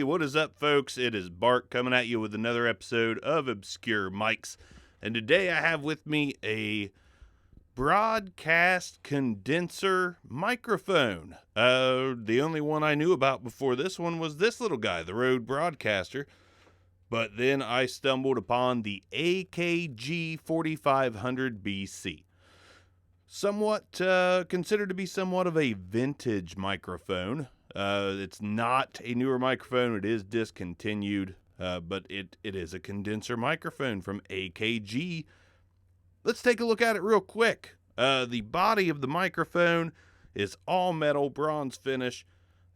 Hey, what is up, folks? It is Bart coming at you with another episode of Obscure Mics. And today I have with me a broadcast condenser microphone. The only one I knew about before this one was this little guy, the Rode Broadcaster. But then I stumbled upon the AKG 4500 BC. Somewhat considered to be somewhat of a vintage microphone. It's not a newer microphone. It is discontinued, but it is a condenser microphone from AKG. Let's take a look at it real quick. The body of the microphone is all metal, bronze finish.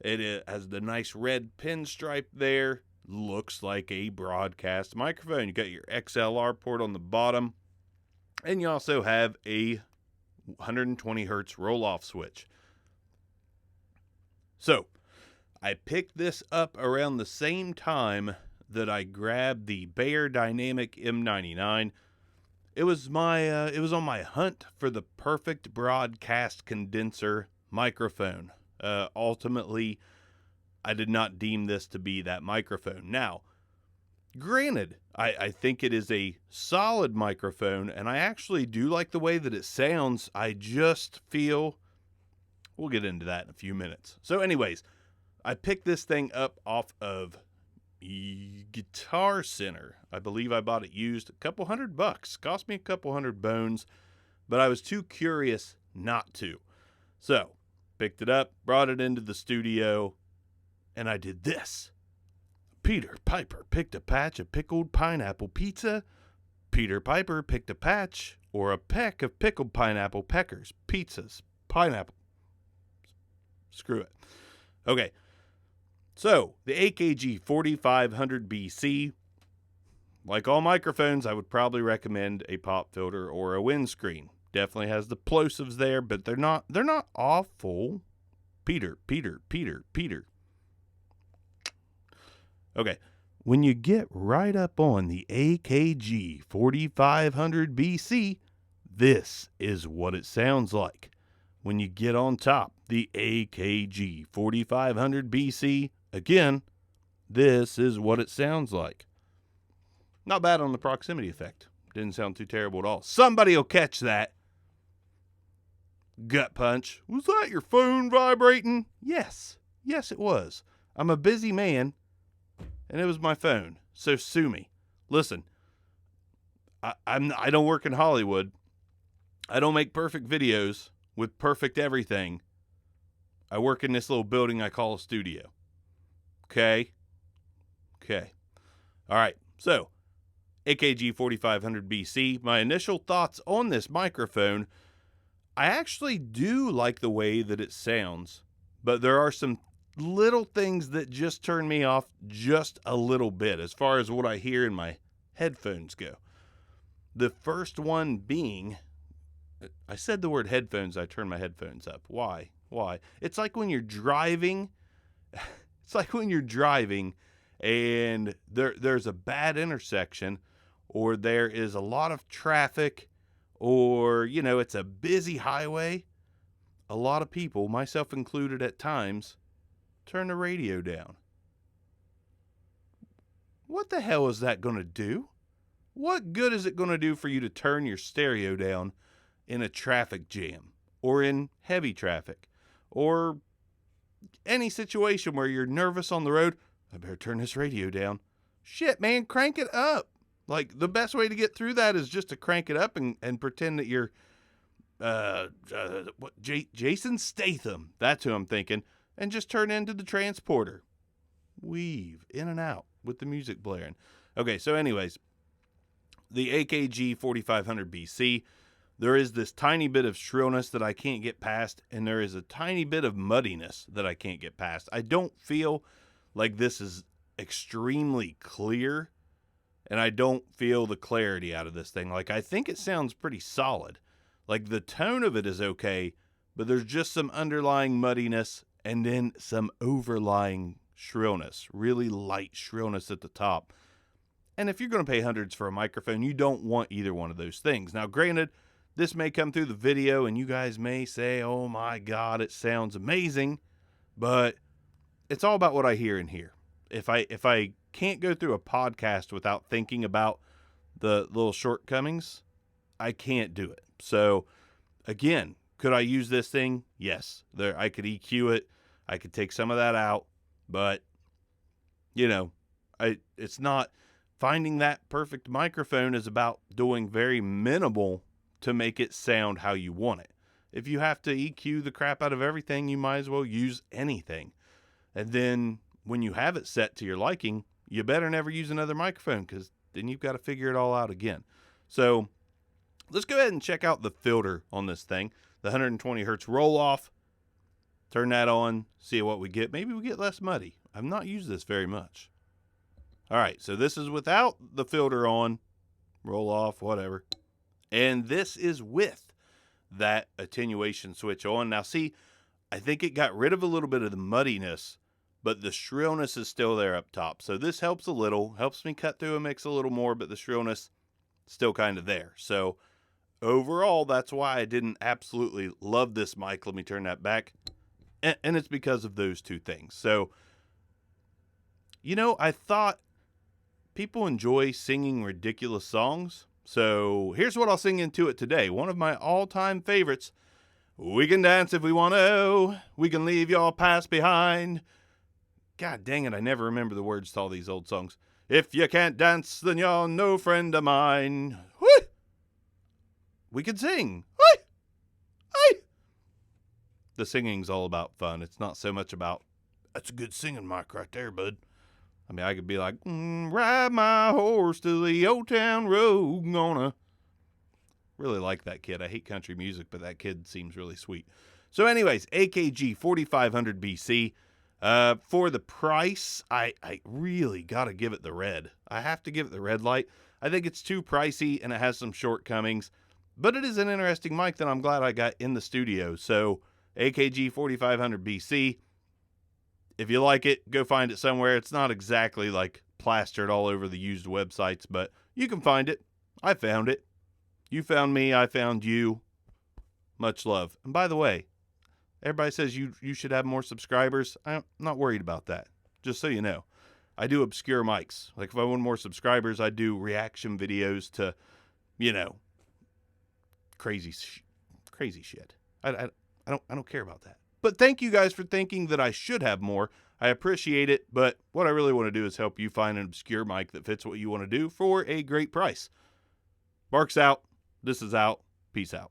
It has the nice red pinstripe there. Looks like a broadcast microphone. You got your XLR port on the bottom, and you also have a 120 hertz roll-off switch. So, I picked this up around the same time that I grabbed the Bayer Dynamic M99. It was on my hunt for the perfect broadcast condenser microphone. Ultimately, I did not deem this to be that microphone. Now, granted, I think it is a solid microphone, and I actually do like the way that it sounds. I just feel... We'll get into that in a few minutes. So anyways, I picked this thing up off of Guitar Center. I believe I bought it used, a couple $100. Cost me a couple hundred bones, but I was too curious not to. So, picked it up, brought it into the studio, and I did this. Peter Piper picked a patch of pickled pineapple pizza. Peter Piper picked a patch or a peck of pickled pineapple peckers, pizzas, pineapple. Screw it. Okay. So, the AKG 4500 BC. Like all microphones, I would probably recommend a pop filter or a windscreen. Definitely has the plosives there, but they're not awful. Peter. Okay. When you get right up on the AKG 4500 BC, this is what it sounds like. When you get on top, the AKG 4500 BC, again, this is what it sounds like. Not bad on the proximity effect. Didn't sound too terrible at all. Somebody will catch that. Gut punch. Was that your phone vibrating? Yes. Yes, it was. I'm a busy man, and it was my phone. So sue me. Listen, I don't work in Hollywood. I don't make perfect videos with perfect everything. I work in this little building I call a studio. Okay? All right. So, AKG 4500 BC. My initial thoughts on this microphone, I actually do like the way that it sounds, but there are some little things that just turn me off just a little bit as far as what I hear in my headphones go. The first one being... I said the word headphones, I turned my headphones up. Why? It's like when you're driving. It's like when you're driving and there's a bad intersection, or there is a lot of traffic, or, it's a busy highway. A lot of people, myself included at times, turn the radio down. What the hell is that going to do? What good is it going to do for you to turn your stereo down in a traffic jam, or in heavy traffic, or any situation where you're nervous on the road? I better turn this radio down. Shit, man, crank it up. Like, the best way to get through that is just to crank it up and pretend that you're Jason Statham. That's who I'm thinking. And just turn into the transporter. Weave in and out with the music blaring. Okay, so anyways, the AKG 4500 BC. There is this tiny bit of shrillness that I can't get past, and there is a tiny bit of muddiness that I can't get past. I don't feel like this is extremely clear, and I don't feel the clarity out of this thing. Like, I think it sounds pretty solid. Like, the tone of it is okay, but there's just some underlying muddiness and then some overlying shrillness, really light shrillness at the top. And if you're going to pay hundreds for a microphone, you don't want either one of those things. Now, granted, this may come through the video and you guys may say, oh my God, it sounds amazing, but it's all about what I hear in here. if I can't go through a podcast without thinking about the little shortcomings, I can't do it. So again, could I use this thing? Yes. I could EQ it. I could take some of that out, but it's not finding that perfect microphone is about doing very minimal to make it sound how you want it. If you have to EQ the crap out of everything, you might as well use anything. And then when you have it set to your liking, you better never use another microphone, because then you've got to figure it all out again. So let's go ahead and check out the filter on this thing. The 120 hertz roll off. Turn that on, see what we get. Maybe we get less muddy. I've not used this very much. All right, so this is without the filter on. Roll off, whatever. And this is with that attenuation switch on. Now see, I think it got rid of a little bit of the muddiness, but the shrillness is still there up top. So this helps a little, helps me cut through a mix a little more, but the shrillness still kind of there. So overall, that's why I didn't absolutely love this mic. Let me turn that back. And it's because of those two things. So, I thought people enjoy singing ridiculous songs. So here's what I'll sing into it today. One of my all-time favorites. We can dance if we want to. We can leave your past behind. God dang it, I never remember the words to all these old songs. If you can't dance, then you're no friend of mine. Whee! We can sing. Whee! Whee! The singing's all about fun. It's not so much about, that's a good singing mic right there, bud. I mean, I could be like, ride my horse to the old town road, gonna. Really like that kid. I hate country music, but that kid seems really sweet. So anyways, AKG 4500 BC. For the price, I really got to give it the red. I have to give it the red light. I think it's too pricey and it has some shortcomings, but it is an interesting mic that I'm glad I got in the studio. So AKG 4500 BC. If you like it, go find it somewhere. It's not exactly like plastered all over the used websites, but you can find it. I found it. You found me. I found you. Much love. And by the way, everybody says you should have more subscribers. I'm not worried about that. Just so you know. I do obscure mics. Like if I want more subscribers, I do reaction videos to, crazy shit. I don't care about that. But thank you guys for thinking that I should have more. I appreciate it, but what I really want to do is help you find an obscure mic that fits what you want to do for a great price. Bark's out. This is out. Peace out.